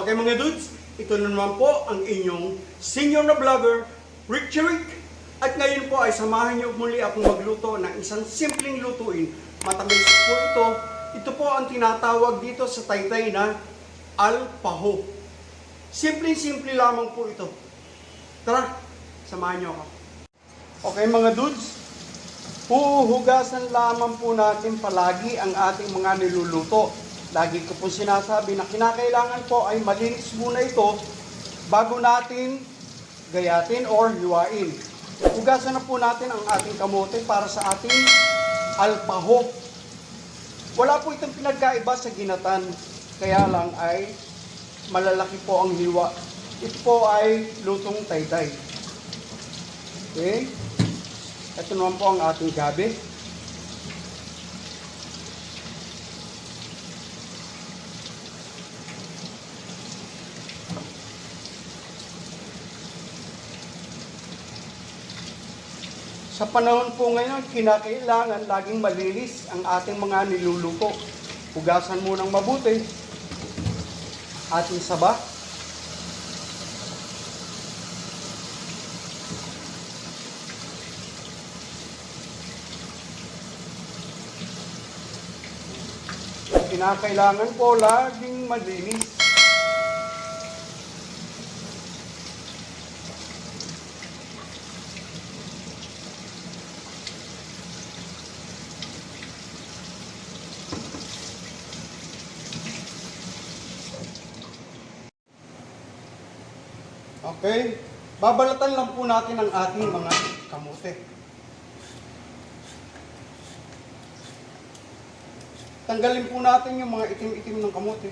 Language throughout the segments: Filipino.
Okay mga dudes, ito na naman po ang inyong senior na vlogger, Richie Rick. At ngayon po ay samahan niyo muli akong magluto ng isang simpleng lutuin. Matamis po ito. Ito po ang tinatawag dito sa Taytay na alpaho. Simpleng-simple lamang po ito. Tara, samahan niyo ako. Okay mga dudes, huhugasan lamang po natin palagi ang ating mga niluluto. Lagi ko po sinasabi na kinakailangan po ay malinis muna ito bago natin gayatin or hiwain. Hugasan na po natin ang ating kamote para sa ating alpaho. Wala po itong pinagkaiba sa ginatan, kaya lang ay malalaki po ang hiwa. Ito po ay lutong taytay. Okay? Ito naman po ang ating gabi. Sa panahon po ngayon, kinakailangan laging malinis ang ating mga niluluto. Hugasan mo ng mabuti. Ating saba. Kinakailangan po laging malinis. Okay, babalatan lang po natin ang ating mga kamote. Tanggalin po natin yung mga itim-itim ng kamote.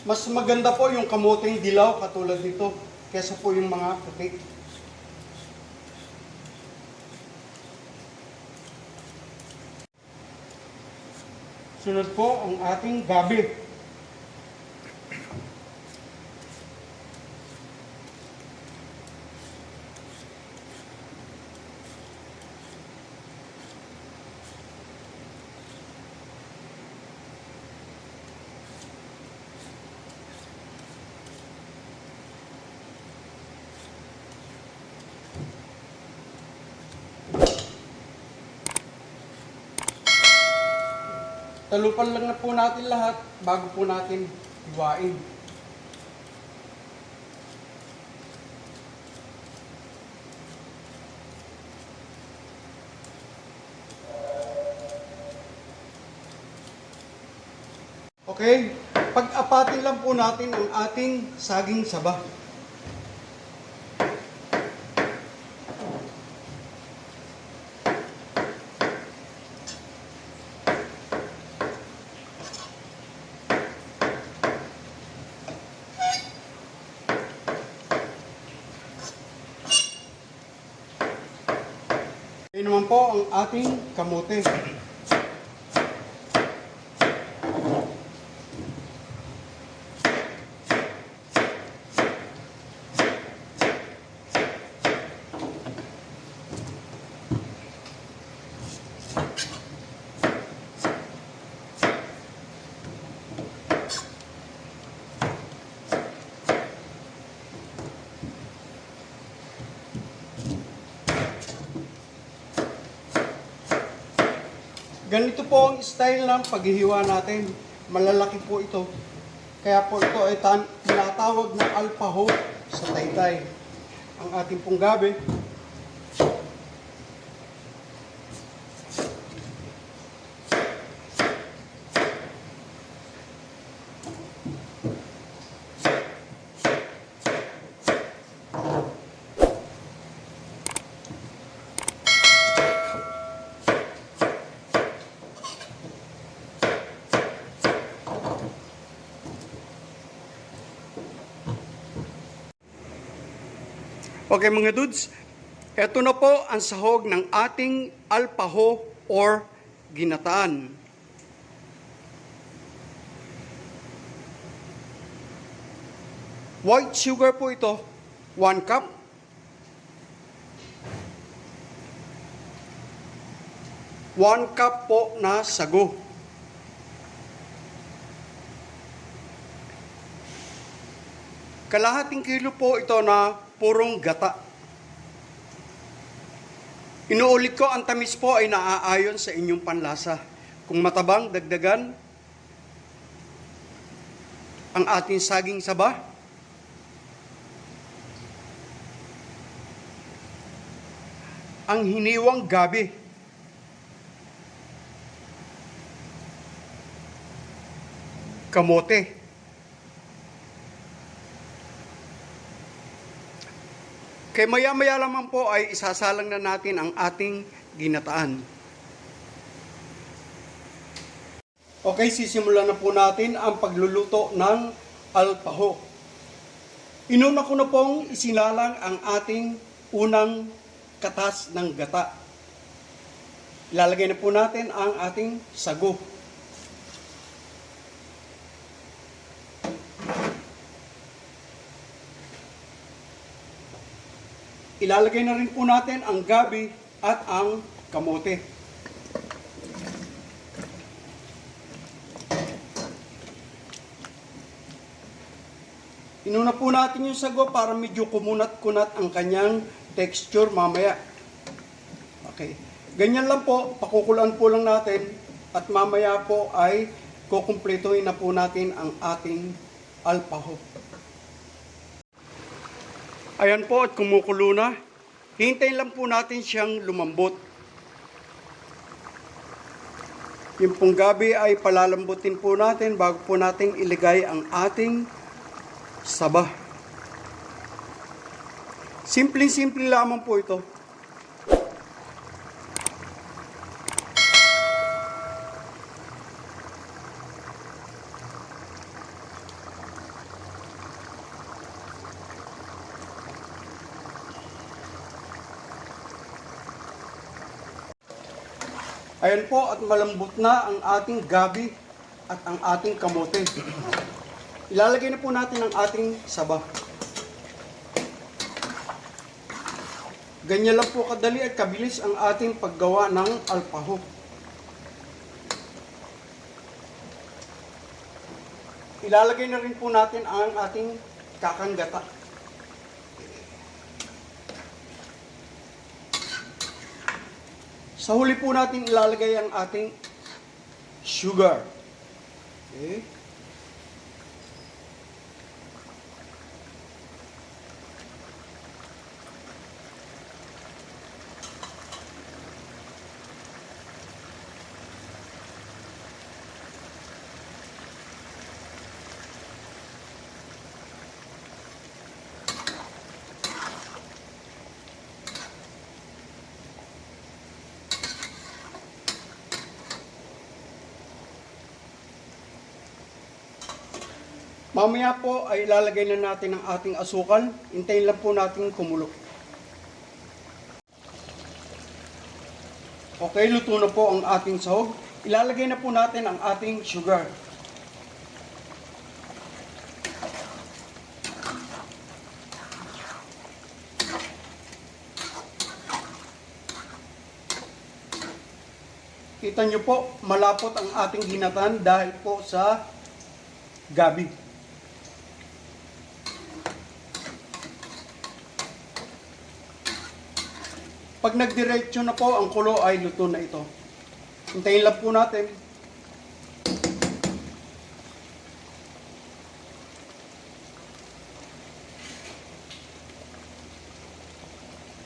Mas maganda po yung kamoteng dilaw katulad nito kesa po yung mga puti. Sunod po ang ating gabi. Talupan lang na po natin lahat bago po natin hiwain. Okay, pag-apatin lang po natin ang ating saging saba. Ito naman po ang ating kamote. Ganito po ang style ng paghihiwa natin. Malalaki po ito. Kaya po ito ay tinatawag na alpaho sa Taytay. Ang ating pong gabi. Okay mga dudes, ito na po ang sahog ng ating alpaho or ginataan. White sugar po ito, 1 cup. 1 cup po na sago. Kalahating kilo po ito na purong gata. Inuulit ko, ang tamis po ay naaayon sa inyong panlasa. Kung matabang, dagdagan ang ating saging saba. Ang hiniwang gabi. Kamote. Kaya maya-maya lamang po ay isasalang na natin ang ating ginataan. Okay, sisimulan na po natin ang pagluluto ng alpaho. Inuna ko na pong isinalang ang ating unang katas ng gata. Ilalagay na po natin ang ating sago. Ilalagay na rin po natin ang gabi at ang kamote. Inuna po natin yung sago para medyo kumunat-kunat ang kanyang texture mamaya. Okay. Ganyan lang po, pakukulaan po lang natin at mamaya po ay kukumpletuhin na po natin ang ating alpaho. Ayan po at kumukulo na. Hintayin lang po natin siyang lumambot. Yung pong gabi ay palalambutin po natin bago po natin ilagay ang ating saba. Simpleng-simple lamang po ito. Ayan po at malambot na ang ating gabi at ang ating kamote. Ilalagay na po natin ang ating saba. Ganyan lang po kadali at kabilis ang ating paggawa ng alpaho. Ilalagay na rin po natin ang ating kakanggata. Sa huli po natin ilalagay ang ating sugar. Okay. Mamaya po ay ilalagay na natin ang ating asukal. Hintayin lang po natin kumulo. Okay, luto na po ang ating sahog. Ilalagay na po natin ang ating sugar. Kita nyo po, malapot ang ating ginatan dahil po sa gabi. Pag nagdiretso na po ang kulo ay luto na ito. Hintayin lang po natin.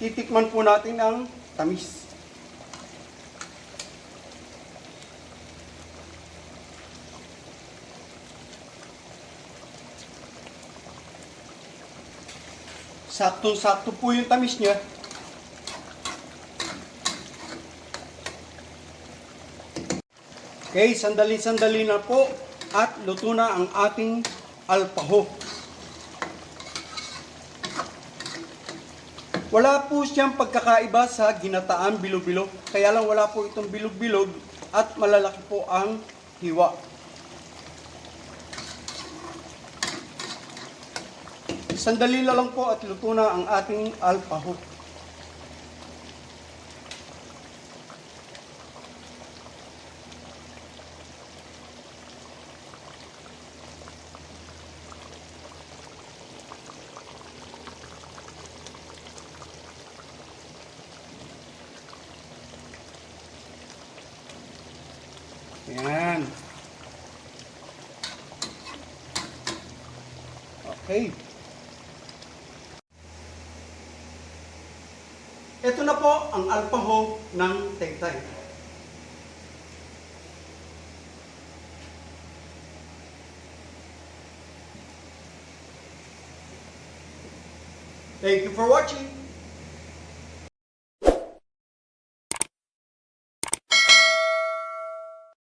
Titikman po natin ang tamis. Saktong-sakto po yung tamis niya. Okay, sandali-sandali na po at luto na ang ating alpaho. Wala po siyang pagkakaiba sa ginataan bilog-bilog. Kaya lang wala po itong bilog-bilog at malalaki po ang hiwa. Sandali na lang po at luto na ang ating alpaho. Ayan. Okay. Ito na po ang alpaho ng Taytay. Thank you for watching.